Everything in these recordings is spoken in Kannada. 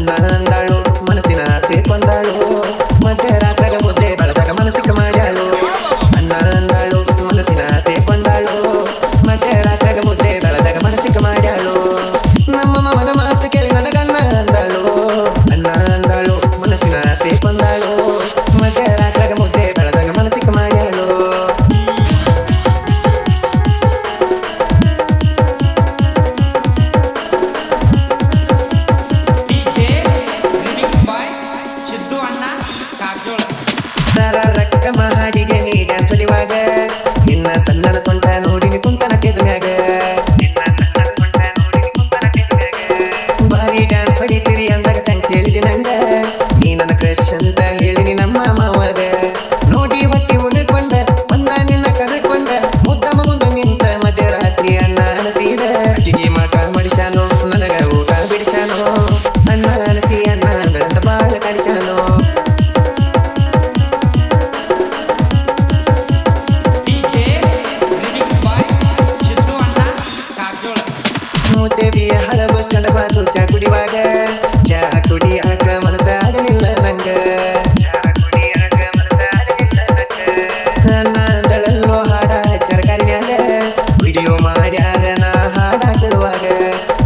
ಅನ್ನ ಅಂದಾಳು ಮನಸ್ಸಿನ ಆಸೆ ಕೊಂದಾಳು ಮಧ್ಯರಾತ್ರಾಗ ಮುದ್ದೆ ಬಳದಾಗ ಮನಸ್ಸಿಗೆ ಮಾಡ್ಯಾಳು ಅನ್ನ ಅಂದಾಳು ಮನಸ್ಸಿನ ಆಸೆ ಕೊಂದಾಳು ಮಧ್ಯರಾತ್ರಾಗ ಮುದ್ದೆ ಬಳದಾಗ ಮನಸ್ಸಿಗೆ ಮಾಡ್ಯಾಳು ನಮ್ಮ ಮಾವನ ಮಾತು ಕೇಳಿ ನನಗನ್ನ ಅಂದಾಳು ಅನ್ನ ಅಂದಾಳು ಮನಸ್ಸಿನ ಆಸೆ ಕೊಂದಾಳು ಮಧ್ಯರಾತ್ರಾಗ ಮುದ್ದೆ ಬಳದಾಗ ಮನಸ್ಸಿಗೆ ಮಾಡ್ಯಾಳು ರಕ್ಕ ಮಹಾಡಿಗೆ ನೀ ಡ್ಯಾನ್ಸ್ ಹೊಡಿವಾಗ ನಿನ್ನ ಸಣ್ಣನ ಸೊಂಟ ನೋಡಿ ಕುಂತನ ಕೆಜಮ್ಯಾಗ ಬಾರಿ ಡ್ಯಾನ್ಸ್ ಹೊಡಿತೀರಿ ಅಂದಾಗ ಥ್ಯಾಂಕ್ಸ್ ಹೇಳಿದಿ ನಂಗ ನೀ ನನ್ನ ಕ್ರಶ್ ಅಂತ ಹೇಳಿನಿ ನಮ್ಮ ಮಾವಾಗ ನೋಡಿ ಹೊಟ್ಟಿ ಉಳ್ಕೊಂಡ ಬಂದ ನಿನ್ನ ಕರೆಕೊಂಡ ಮುದ್ದಮ್ಮ ಮುಂದೆ ನಿಂತ ಮಧ್ಯರಾತ್ರಿ ಅನ್ನ ಅನಸಿದ ಅಜ್ಜಿಗೆ ಮಾಟ ಮಡಿಸ್ಯಾನೋ ನನಗ ಊಟ ಬಿಡಿಸ್ಯಾನೋ ಅನ್ನ ಅನಸಿ ಅನ್ನ ಬೆಳೆದ ಬಾಳ ಕಡಿಸ್ಯಾನೋ ದೇವಿಯ ಹಳ ಬಸ್ ಸ್ಟ್ಯಾಂಡ್ ಬಾಜು ಚಾ ಕುಡಿವಾಗ ಚಾ ಕುಡಿಯಾಕ ಮನಸ್ಸಾಗಲಿಲ್ಲ ನಂಗ ನಾನದಳಲ್ಲೋ ಹಾಡ ಚರಕಾರಿನ್ಯಾಗ ವಿಡಿಯೋ ಮಾಡ್ಯಾರ ನಾ ಹಾಡ ಕೇಳುವಾಗ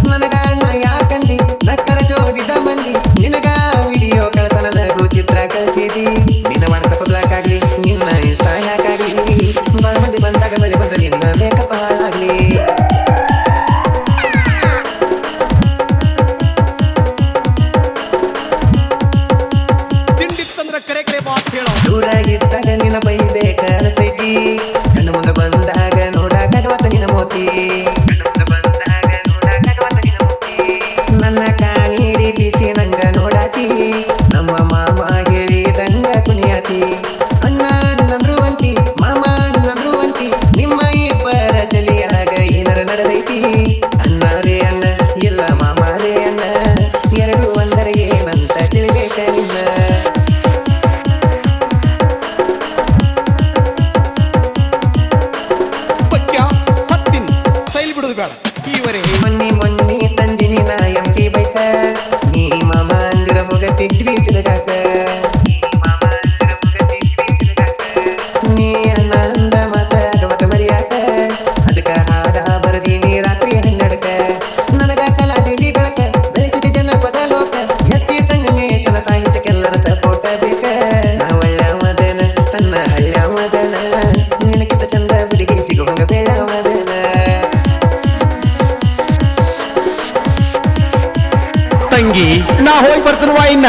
ನನಗ ಅಣ್ಣ ಯಾಕಂದಿ ನಕ್ಕರ ಜೋಡಿದ ಮಂದಿ ನಿನಗ ವಿಡಿಯೋ ಕಳ್ಸ ನನಗೂ ಚಿತ್ರ ಕಳಿಸಿದಿ ನಿನ್ನ ವಾಟ್ಸಪ್ ಬ್ಲಾಕ್ ಆಗ್ಲಿ ನಿನ್ನ ಇನ್ಸ್ಟಾ ಹ್ಯಾಕ್ ಆಗ್ಲಿ ಬಾಳ ಮಂದಿ ಬಂದಾಗ ಬಳಿ ಬಂದ ನಿನ್ನ ಮೇಕಪ್ ಹಾಳಾಗ್ಲಿ ದೂರಾಗಿದ್ದಾಗ ನಿನ್ನ ಬೈಬೇಕ ಅನಿಸ್ತೈತಿ ಕಣ್ಣು ಮುಂದೆ ಬಂದಾಗ ನೋಡಾಕಾಗವತ್ತ ನಿನ್ನ ಮೋತಿ ನನ್ನ ಕಾಣಿಡಿ ಬಿಸಿ ನಂಗ ನೋಡಾತಿ ನಮ್ಮ ಮಾಮ ಹೇಳಿದಂಗ ಕುಣಿಯಾತಿ ಅಣ್ಣ ನಂದ್ರು ಅಂತಿ ಮಾಮ ನಂದ್ರು ಅಂತಿ ನಿಮ್ಮ ಇಬ್ಬರ ಜಲಿಯಾಗ ಏನರ ನಡೆದೈತಿ ಅಣ್ಣ ರೇ ಅಣ್ಣ ಇಲ್ಲ ಮಾಮ ರೇ ಅಣ್ಣ ಎರಡು ಒಂದರ ಏನಂತ ತಿಳಿಬೇಕ ನಿನ್ನ ಮೊನ್ನೆ ತಂದಿನಿ ನಾ ಎಂಟಿ ಬೈಕ ನೀ ಮಾಮ ಅಂದಿರ ಹೋಗತ್ತಿದ್ವಿ ತಿರುಗಾಕ ನೀ ಅನ್ನ ಅಂದ ಮಾತಾಡುವತ್ತ ಮರಿಯಾಕ ಅದಕ್ಕ ಹಾಡ ಬರದೀನಿ ರಾತ್ರಿ ಹನ್ನೆರಡಕ ನನಗ ಕಲಾದೇವಿ ಬೆಳಕ ಬೆಳೆಸಿದ ಜನಪದ ಲೋಕ ಎಸ್ಟಿ ಸಂಗಮೇಶನ ಸಾಹಿತ್ಯಕ್ಕೆಲ್ಲರ ಸಪೋರ್ಟ ಬೇಕ ನಾ ಒಳ್ಳೆಯವದನ ಸಣ್ಣ ಹಳ್ಳ್ಯವದನ ನಿನಗಿಂತ ಚಂದ ಹುಡುಗಿ ಸಿಗುವಂಗ ಬೇಡವದನ ತಂಗಿ ನಾ ಹೋಗಿ ಬರ್ತೀನಿ ಇನ್ನ